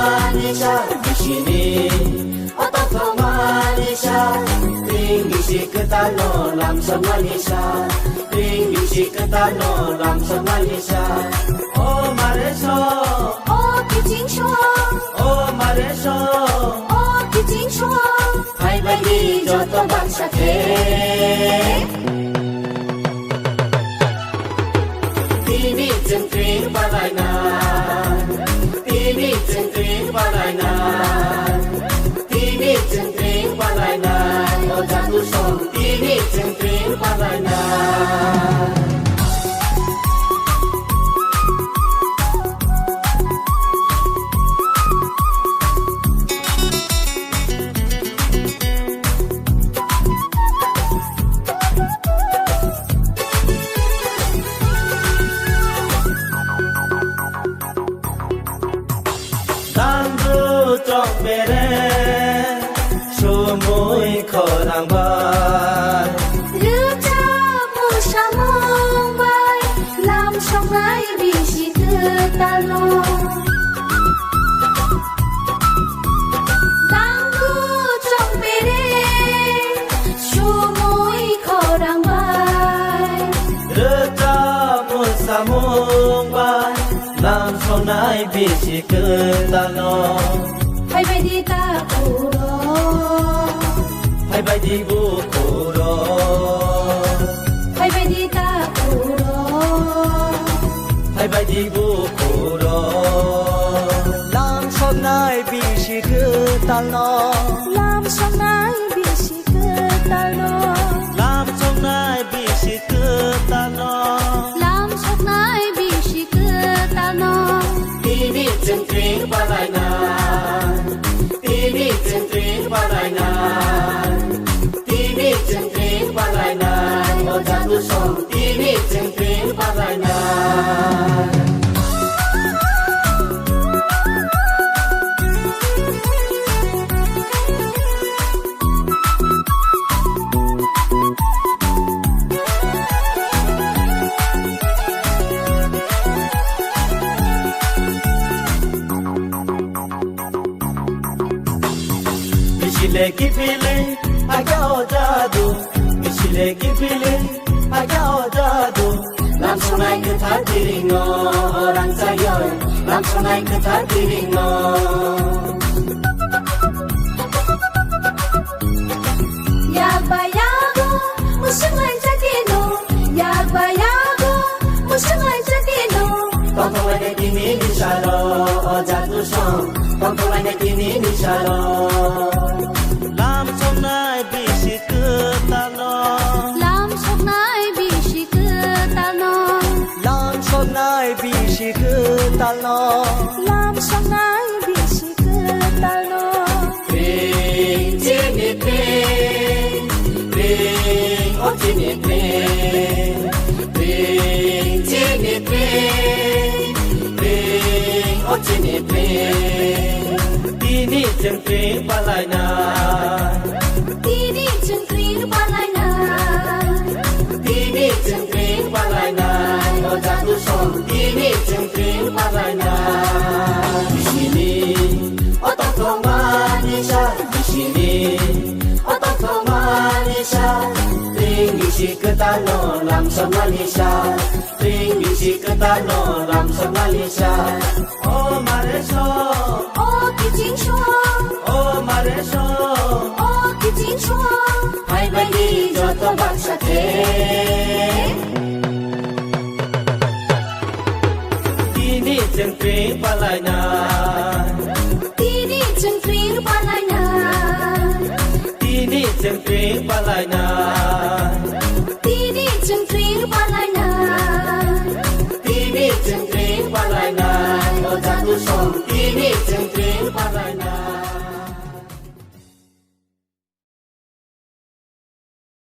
Malaysia di sini, otak Malaysia, tinggi ketano langsung Malaysia, tinggi ketano langsung Malaysia. Oh Malaysia,哦，北京说， oh Malaysia, 哦，北京说， hai bagi joto bangsa ke. Tini centring palainan, tini centring palainan, tini centring palainan, oh jatuh song, tini centring palainan. Trong bere, sumui khorang bay. Rước cha mù sa mông bay, làm sông ai vì gì cứ ta lo. Đang tu trong bể sumui khorang bay. Rước cha mù sa mông bay, làm sông ai vì gì cứ ta lo. Hai bay đi ta cụ đó, Hai bay đi bu cổ đó, hai bay đi ta cụ đó. hai bay đi bu cổ đó. Làm sao nay bị gì cứ ta lo, Làm sông ai vì gì cứ ta lo. Làm sông ai bị gì cứ ta lo. Làm sông ai vì gì cứ ta lo. Tini centring palainan, tini centring palainan, tini centring palainan, oh jatuh song, tini centring palainan. Misile kipile agao jadu, misile kipile agao jadu. Langsung naik ke hatiringo orang sayoy, langsung naik ke hatiringo. Ya bayago, musungai jadino. Ya bayago, musungai jadino. Tongkol ada kini di salo, oh jatuh song. Tongkol ada kini di salo. Lam song nai bisi ke talo. Làm sông ai vì gì cứ ta lo. làm sao nay bị gì cứ ta lo. Làm sông ai vì gì cứ ta lo. Ring chini ring, ring oh chini ring, ring chini ring, ring oh chini ring. Tini centring palainan, Tini centring palainan, tini centring palainan, oh jatuh song, tini centring palainan. Di sini, otak Malaysia, di sini, otak Malaysia, tinggi ketano langsung Malaysia, tinggi ketano langsung Malaysia. Oh Malaysia, 哦，北京说， oh Malaysia, 哦，北京说， hai bagi joto bangsa ke. Tini centring palainan, Tini centring palainan, tini centring palainan, Tini centring palainan. tini centring palainan, oh jatuh song, tini centring